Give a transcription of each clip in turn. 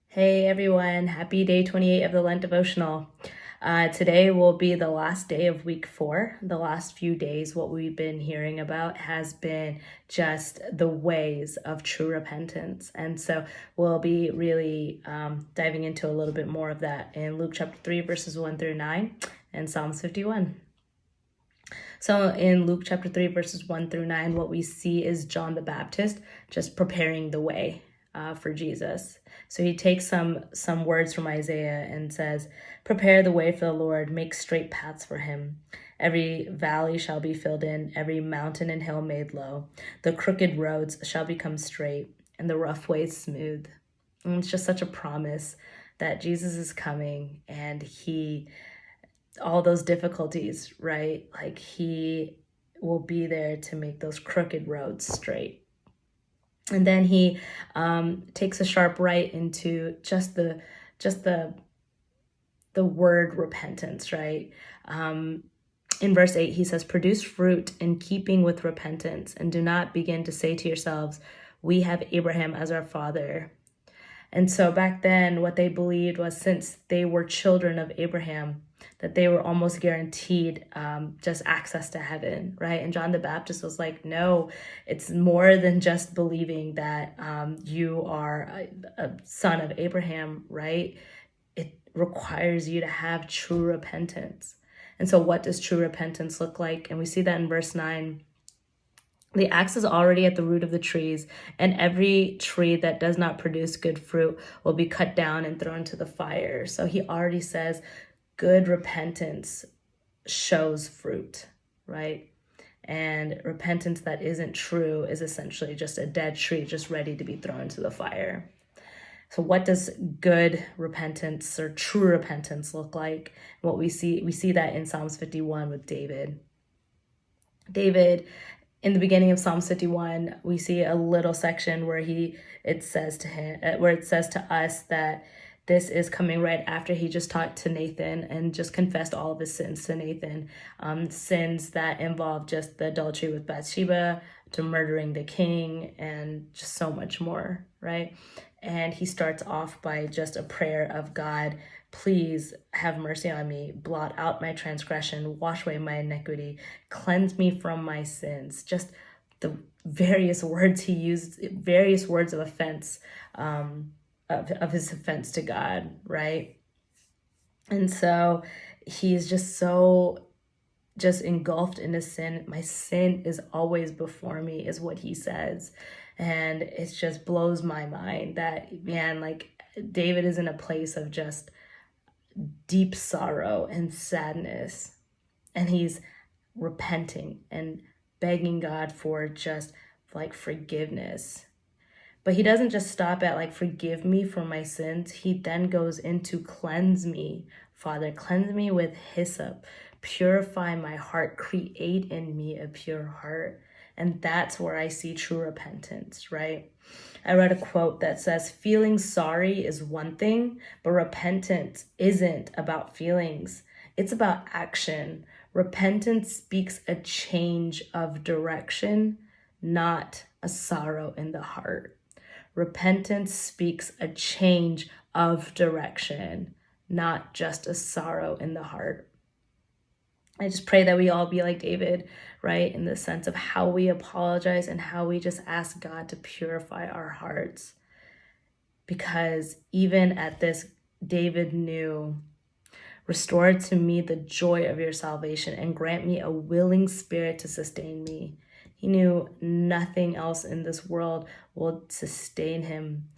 Hey everyone, happy day 28 of the Lent Devotional. Today will be the last day of week 4. The last few days, what we've been hearing about has been just the ways of true repentance. And so we'll be really diving into a little bit more of that in Luke chapter 3, verses 1 through 9 and Psalms 51. So in Luke chapter 3, verses 1 through 9, what we see is John the Baptist just preparing the way for Jesus. So he takes some words from Isaiah and says, "Prepare the way for the Lord, make straight paths for him. Every valley shall be filled in, every mountain and hill made low. The crooked roads shall become straight, and the rough ways smooth." And it's just such a promise that Jesus is coming, and all those difficulties, right? Like he will be there to make those crooked roads straight. And then he takes a sharp right into just the word repentance, right? In verse 8, he says, "Produce fruit in keeping with repentance, and do not begin to say to yourselves, 'We have Abraham as our father.'" And so back then, what they believed was, since they were children of Abraham, that they were almost guaranteed just access to heaven, right? And John the Baptist was like, no, it's more than just believing that you are a son of Abraham, right? It requires you to have true repentance. And so what does true repentance look like? And we see that in verse 9. "The axe is already at the root of the trees, and every tree that does not produce good fruit will be cut down and thrown into the fire." So he already says good repentance shows fruit, right? And repentance that isn't true is essentially just a dead tree, just ready to be thrown into the fire. So what does good repentance or true repentance look like? What we see that in Psalms 51 with David. David, in the beginning of Psalms 51, we see a little section where it says to us that this is coming right after he just talked to Nathan and just confessed all of his sins to Nathan. Sins that involve just the adultery with Bathsheba, to murdering the king, and just so much more, right? And he starts off by just a prayer of, "God, please have mercy on me, blot out my transgression, wash away my iniquity, cleanse me from my sins." Just the various words he used, various words of offense, of his offense to God, right? And so he's just so engulfed in his sin. "My sin is always before me," is what he says. And it just blows my mind that, man, like David is in a place of just deep sorrow and sadness, and he's repenting and begging God for just like forgiveness. But he doesn't just stop at like, "Forgive me for my sins." He then goes into, "Cleanse me, Father, cleanse me with hyssop, purify my heart, create in me a pure heart." And that's where I see true repentance, right? I read a quote that says, "Feeling sorry is one thing, but repentance isn't about feelings. It's about action." Repentance speaks a change of direction, not a sorrow in the heart. Repentance speaks a change of direction, not just a sorrow in the heart. I just pray that we all be like David, right? In the sense of how we apologize and how we just ask God to purify our hearts. Because even at this, David knew, "Restore to me the joy of your salvation and grant me a willing spirit to sustain me." He knew nothing else in this world will sustain him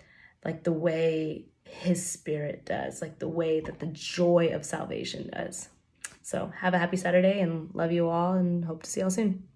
like the way his spirit does, like the way that the joy of salvation does. So have a happy Saturday, and love you all, and hope to see you all soon.